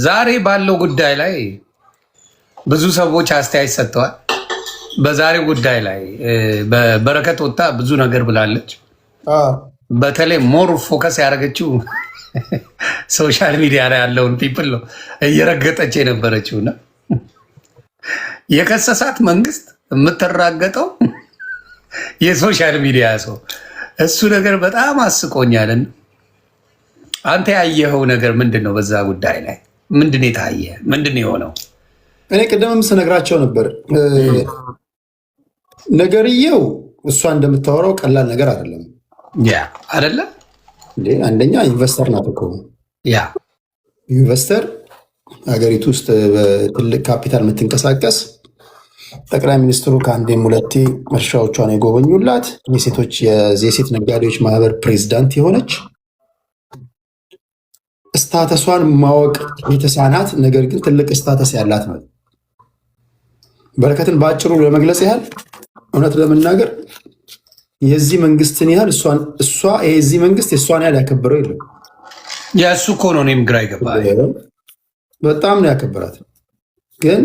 ዛሬ ባለው ጉዳይ ላይ ብዙ ሰዎች አስተያየት ሰጥተዋል። በዛሬው ጉዳይ ላይ በረከት ወጣ ብዙ ነገር ብላለች። በተለይ ሞር ፎከስ ያደረገችው ሶሻል ሚዲያ ላይ ያለውን ፒፕል ነው እየረገጠች የነበረችው እና የከሰሳት መንግስት የምትራገጠው የሶሻል ሚዲያ ሰው እሱ ነገር በጣም አስቆኛልን። አንተ ያየኸው ነገር ምንድን ነው? በዛ ጉዳይ ላይ ምንድን የታየ ምንድን የሆነው? እኔ ቅድምም ስነግራቸው ነበር። ነገርየው እሷ እንደምታወራው ቀላል ነገር አይደለም። ያ አይደለ? አንደኛ ኢንቨስተር ናት እኮ። ያ ኢንቨስተር ሀገሪቱ ውስጥ በትልቅ ካፒታል የምትንቀሳቀስ ጠቅላይ ሚኒስትሩ ከአንዴም ሁለቴ እርሻዎቿን የጎበኙላት የሴት ነጋዴዎች ማህበር ፕሬዚዳንት የሆነች ስታተሷን ማወቅ የተሳናት ነገር ግን ትልቅ ስታተስ ያላት ነው። በረከትን በአጭሩ ለመግለጽ ያህል እውነት ለመናገር የዚህ መንግስትን ያህል የዚህ መንግስት የእሷን ያህል ያከበረው የለም። የእሱ እኮ ነው። እኔም ግራ ይገባል። በጣም ነው ያከበራት። ግን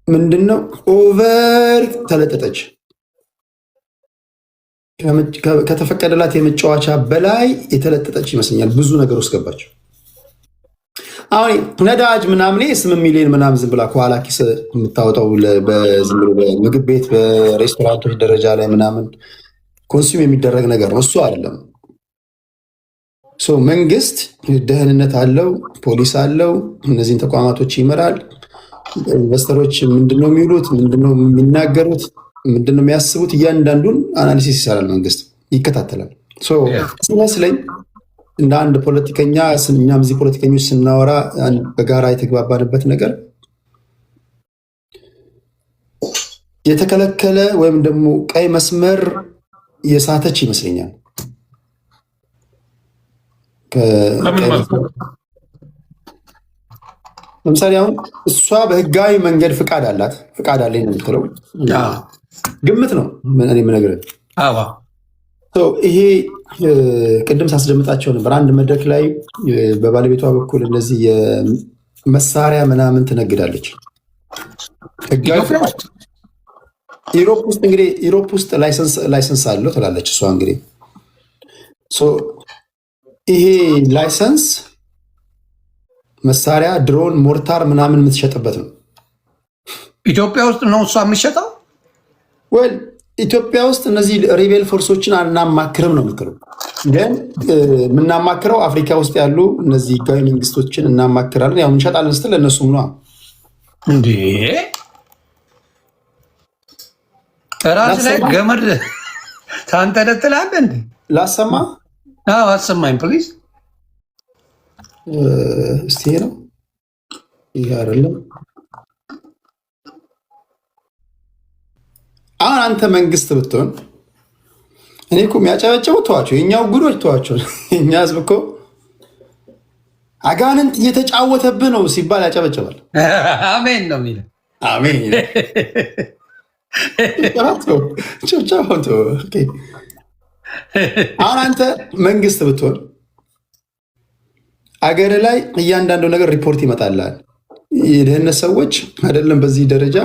ምንድነው ኦቨር ተለጠጠች። ከተፈቀደላት የመጫወቻ በላይ የተለጠጠች ይመስለኛል። ብዙ ነገር ውስጥ ገባች። አሁን ነዳጅ ምናምን 8 ሚሊዮን ምናምን ዝም ብላ ከኋላ ኪስ የምታወጣው በምግብ ቤት በሬስቶራንቶች ደረጃ ላይ ምናምን ኮንሱም የሚደረግ ነገር ነው። እሱ አይደለም። መንግስት ደህንነት አለው፣ ፖሊስ አለው፣ እነዚህን ተቋማቶች ይመራል። ኢንቨስተሮች ምንድነው የሚውሉት፣ ምንድነው የሚናገሩት፣ ምንድነው የሚያስቡት፣ እያንዳንዱን አናሊሲስ ይሰራል፣ መንግስት ይከታተላል። ሲመስለኝ እንደ አንድ ፖለቲከኛ እኛም እዚህ ፖለቲከኞች ስናወራ በጋራ የተግባባንበት ነገር የተከለከለ ወይም ደግሞ ቀይ መስመር የሳተች ይመስለኛል። ለምሳሌ አሁን እሷ በህጋዊ መንገድ ፍቃድ አላት፣ ፍቃድ አለኝ ነው የምትለው። ግምት ነው እኔ የምነግርህ። ይሄ ቅድም ሳስደምጣቸው ነበር። አንድ መድረክ ላይ በባለቤቷ በኩል እነዚህ የመሳሪያ ምናምን ትነግዳለች። ኢሮፕ ውስጥ ላይሰንስ አለው ትላለች እሷ። እንግዲህ ይሄ ላይሰንስ መሳሪያ፣ ድሮን፣ ሞርታር ምናምን የምትሸጥበት ነው። ኢትዮጵያ ውስጥ ነው እሷ የምትሸጠው? ወይ ኢትዮጵያ ውስጥ እነዚህ ሪቤል ፎርሶችን አናማክርም ነው የምትለው። ግን የምናማክረው አፍሪካ ውስጥ ያሉ እነዚህ ህጋዊ መንግስቶችን እናማክራለን። ያው እንሸጣለን ስትል ለእነሱም ነው እንዴ። ራስ ላይ ገመድ ታንጠለጥላለህ እንዴ? ላሰማ? አሰማኝ ፕሊዝ። እስቲ ነው ይሄ አይደለም። አሁን አንተ መንግስት ብትሆን እኔ እኮ የሚያጨበጭቡ ተዋቸው፣ የኛው ጉዶች ተዋቸው። የኛ ህዝብ እኮ አጋንንት እየተጫወተብህ ነው ሲባል ያጨበጭባል። አሜን ነው የሚለው። አሜን። አሁን አንተ መንግስት ብትሆን አገር ላይ እያንዳንዱ ነገር ሪፖርት ይመጣልሃል። የደህንነት ሰዎች አይደለም በዚህ ደረጃ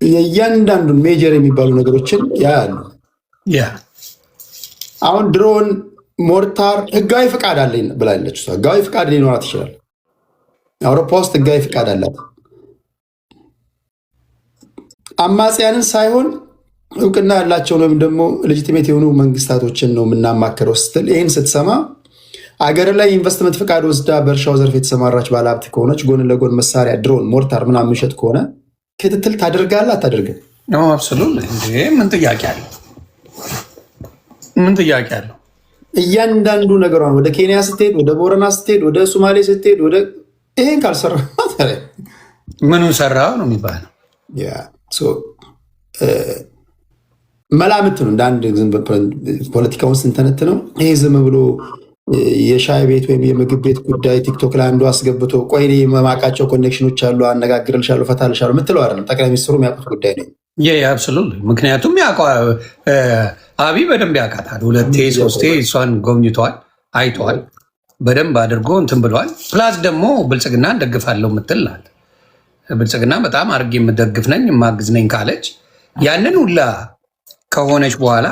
የእያንዳንዱን ሜጀር የሚባሉ ነገሮችን ያያሉ። አሁን ድሮን፣ ሞርታር ህጋዊ ፍቃድ አለኝ ብላለች። ህጋዊ ፍቃድ ሊኖራት ይችላል። አውሮፓ ውስጥ ህጋዊ ፍቃድ አላት። አማጽያንን ሳይሆን እውቅና ያላቸውን ወይም ደግሞ ሌጂቲሜት የሆኑ መንግስታቶችን ነው የምናማክረው ስትል ይህን ስትሰማ አገር ላይ ኢንቨስትመንት ፍቃድ ወስዳ በእርሻው ዘርፍ የተሰማራች ባለሀብት ከሆነች ጎን ለጎን መሳሪያ፣ ድሮን፣ ሞርታር ምናምን የሚሸጥ ከሆነ ክትትል ታደርጋለህ አታደርግም? አብሶሉትሊ። ምን ጥያቄ አለው? ምን ጥያቄ አለው? እያንዳንዱ ነገሯን ወደ ኬንያ ስትሄድ፣ ወደ ቦረና ስትሄድ፣ ወደ ሶማሌ ስትሄድ ይሄን ካልሰራ ምኑን ሰራው ነው የሚባለው። መላምት ነው። እንደ አንድ ፖለቲካውን ስንተነት ነው ይሄ ዝም ብሎ የሻይ ቤት ወይም የምግብ ቤት ጉዳይ ቲክቶክ ላይ አንዱ አስገብቶ ቆይ የማውቃቸው ኮኔክሽኖች አሉ አነጋግርልሻለሁ ፈታልሻለሁ የምትለው አይደለም። ጠቅላይ ሚኒስትሩ የሚያውቁት ጉዳይ ነው። አብሶሉትሊ። ምክንያቱም አብይ በደንብ ያውቃታል። 2 3 እሷን ጎብኝተዋል፣ አይተዋል። በደንብ አድርጎ እንትን ብለዋል። ፕላስ ደግሞ ብልጽግና እንደግፋለሁ የምትል ናት። ብልጽግና በጣም አድርጌ የምደግፍ ነኝ የማግዝ ነኝ ካለች ያንን ሁላ ከሆነች በኋላ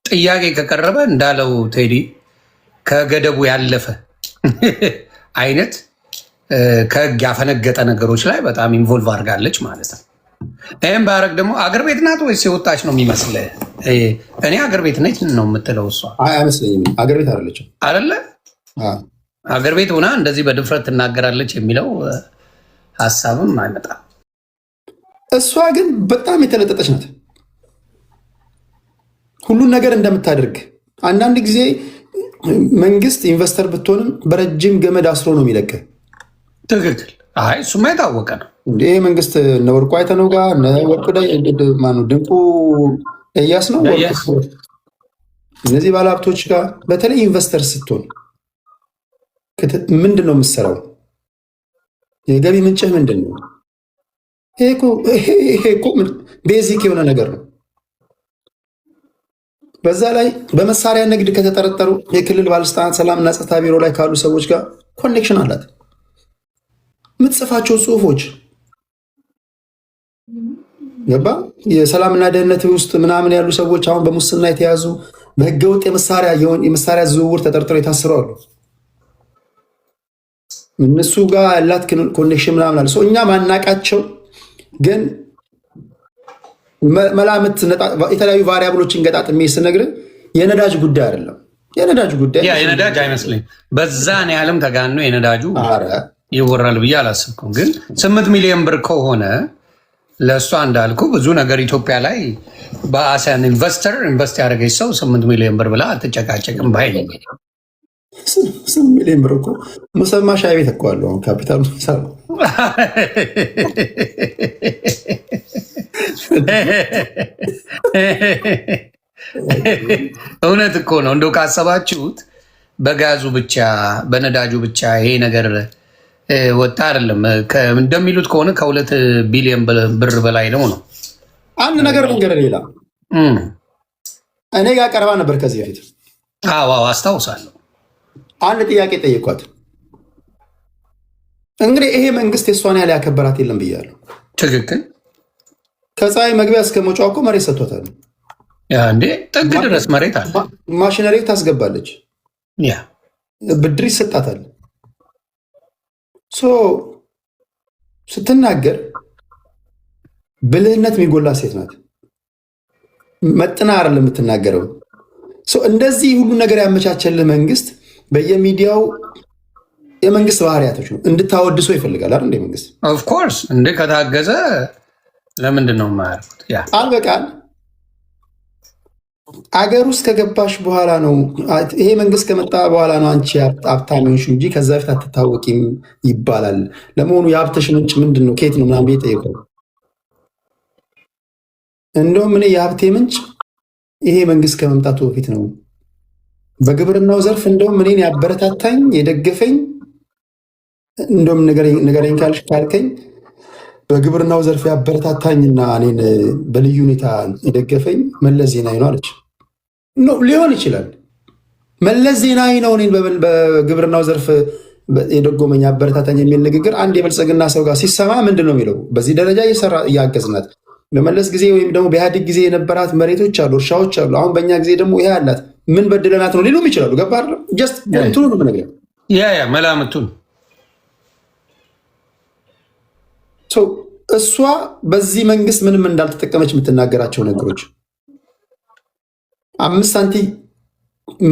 ጥያቄ ከቀረበ እንዳለው ቴዲ ከገደቡ ያለፈ አይነት ከህግ ያፈነገጠ ነገሮች ላይ በጣም ኢንቮልቭ አድርጋለች ማለት ነው። ይህም ባረግ ደግሞ አገር ቤት ናት ወይስ የወጣች ነው የሚመስልህ? እኔ አገር ቤት ነች ነው የምትለው እሷ። አይመስለኝም። አገር ቤት አይደለችም አይደለ? አገር ቤት ሆና እንደዚህ በድፍረት ትናገራለች የሚለው ሀሳብም አይመጣም። እሷ ግን በጣም የተለጠጠች ናት። ሁሉን ነገር እንደምታደርግ አንዳንድ ጊዜ መንግስት ኢንቨስተር ብትሆንም በረጅም ገመድ አስሮ ነው የሚለቅ። ትክክል። አይ እሱማ የታወቀ ነው። ይህ መንግስት እነ ወርቁ አይተነው ጋር እነ ወርቁ ድንቁ እያስ ነው እነዚህ ባለሀብቶች ጋር በተለይ ኢንቨስተር ስትሆን ምንድን ነው የምትሰራው? የገቢ ምንጭህ ምንድን ነው? ይሄ እኮ ቤዚክ የሆነ ነገር ነው። በዛ ላይ በመሳሪያ ንግድ ከተጠረጠሩ የክልል ባለስልጣናት ሰላምና ጸጥታ ቢሮ ላይ ካሉ ሰዎች ጋር ኮኔክሽን አላት። የምትጽፋቸው ጽሁፎች ገባ የሰላምና ደህንነት ውስጥ ምናምን ያሉ ሰዎች አሁን በሙስና የተያዙ በህገወጥ የመሳሪያ ዝውውር ተጠርጥረው የታሰሩ አሉ። እነሱ ጋር ያላት ኮኔክሽን ምናምን አለ። እኛ ማናቃቸው ግን መላምት የተለያዩ ቫሪያብሎችን ገጣጥሜ ስነግርህ የነዳጅ ጉዳይ አይደለም። የነዳጅ አይመስለኝ በዛን ያህልም ተጋኖ የነዳጁ ይወራል ብዬ አላስብኩም። ግን 8 ሚሊዮን ብር ከሆነ ለእሷ እንዳልኩ ብዙ ነገር ኢትዮጵያ ላይ በአሲያን ኢንቨስት ያደረገች ሰው 8 ሚሊዮን ብር ብላ አትጨቃጨቅም ባይ ነኝ። 8 ሚሊዮን ብር እኮ ሙሰማ ሻይ ቤት እኮ አለው ካፒታሉ። እውነት እኮ ነው። እንደው ካሰባችሁት በጋዙ ብቻ በነዳጁ ብቻ ይሄ ነገር ወጣ አይደለም። እንደሚሉት ከሆነ ከ2 ቢሊዮን ብር በላይ ነው። አንድ ነገር ልንገር፣ ሌላ እኔ ጋር ቀርባ ነበር ከዚህ በፊት። አዎ አስታውሳለሁ። አንድ ጥያቄ ጠየኳት። እንግዲህ ይሄ መንግስት የእሷን ያህል ያከበራት የለም ብያለሁ። ትክክል። ከፀሐይ መግቢያ እስከ መውጫ እኮ መሬት ሰጥቶታል። እንዴ ጥግ ድረስ መሬት አለ። ማሽነሪ ታስገባለች፣ ብድር ይሰጣታል። ስትናገር ብልህነት የሚጎላ ሴት ናት። መጥና አይደለም የምትናገረው። እንደዚህ ሁሉ ነገር ያመቻቸልህ መንግስት በየሚዲያው የመንግስት ባህሪያቶች ነው እንድታወድሶ ይፈልጋል አይደል? እንደ መንግስት ኦፍኮርስ እንደ ከታገዘ ለምንድን ነው የማያደርጉት? ቃል በቃል አገር ውስጥ ከገባሽ በኋላ ነው ይሄ መንግስት ከመጣ በኋላ ነው አንቺ ሀብታሚዎች እንጂ ከዛ በፊት አትታወቂም ይባላል። ለመሆኑ የሀብትሽ ምንጭ ምንድን ነው? ከየት ነው ምናምን ብዬ ጠየቀው። እንደውም እኔ የሀብቴ ምንጭ ይሄ መንግስት ከመምጣቱ በፊት ነው። በግብርናው ዘርፍ እንደውም እኔን ያበረታታኝ የደገፈኝ እንደውም ንገረኝ ካልከኝ በግብርናው ዘርፍ ያበረታታኝና እኔን በልዩ ሁኔታ የደገፈኝ መለስ ዜናዊ ነው አለች። ሊሆን ይችላል መለስ ዜናዊ ነው እኔን በግብርናው ዘርፍ የደጎመኝ አበረታታኝ የሚል ንግግር አንድ የብልጽግና ሰው ጋር ሲሰማ ምንድን ነው የሚለው? በዚህ ደረጃ እየሰራ እያገዝናት በመለስ ጊዜ ወይም ደግሞ በኢህአዴግ ጊዜ የነበራት መሬቶች አሉ፣ እርሻዎች አሉ። አሁን በእኛ ጊዜ ደግሞ ይሄ አላት። ምን በድለናት ነው ሊሉም ይችላሉ። ገባ ጀስት እንትኑ ነው ነገር መላምቱን እሷ በዚህ መንግስት ምንም እንዳልተጠቀመች የምትናገራቸው ነገሮች 5 ሳንቲም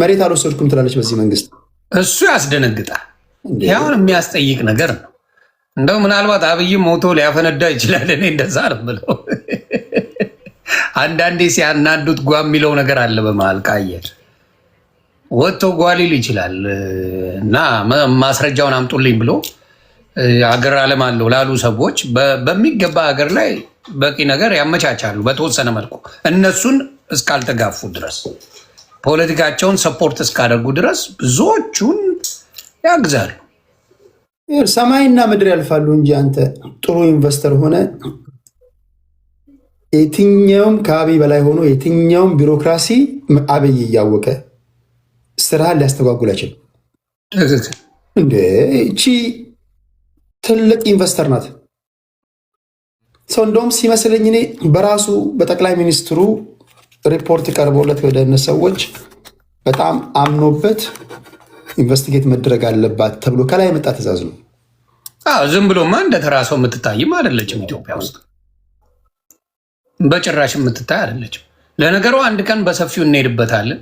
መሬት አልወሰድኩም ትላለች በዚህ መንግስት። እሱ ያስደነግጣል። ያሁን የሚያስጠይቅ ነገር ነው። እንደው ምናልባት አብይም ሞቶ ሊያፈነዳ ይችላል። እኔ እንደዛ ነው የምለው። አንዳንዴ ሲያናዱት ጓ የሚለው ነገር አለ በመሀል ካየር ወጥቶ ጓ ሊል ይችላል እና ማስረጃውን አምጡልኝ ብሎ አገር አለም አለው ላሉ ሰዎች በሚገባ ሀገር ላይ በቂ ነገር ያመቻቻሉ። በተወሰነ መልኩ እነሱን እስካልተጋፉ ድረስ ፖለቲካቸውን ሰፖርት እስካደርጉ ድረስ ብዙዎቹን ያግዛሉ። ሰማይና ምድር ያልፋሉ እንጂ አንተ ጥሩ ኢንቨስተር ሆነ የትኛውም ከአብይ በላይ ሆኖ የትኛውም ቢሮክራሲ አብይ እያወቀ ስራህን ሊያስተጓጉል አይችልም። እንዴ እቺ ትልቅ ኢንቨስተር ናት። ሰው እንደውም ሲመስለኝ እኔ በራሱ በጠቅላይ ሚኒስትሩ ሪፖርት ቀርቦለት ወደ እነዚህ ሰዎች በጣም አምኖበት ኢንቨስቲጌት መደረግ አለባት ተብሎ ከላይ የመጣ ትእዛዝ ነው። ዝም ብሎማ እንደ ተራ ሰው የምትታይም አይደለችም። ኢትዮጵያ ውስጥ በጭራሽ የምትታይ አይደለችም። ለነገሩ አንድ ቀን በሰፊው እንሄድበታለን።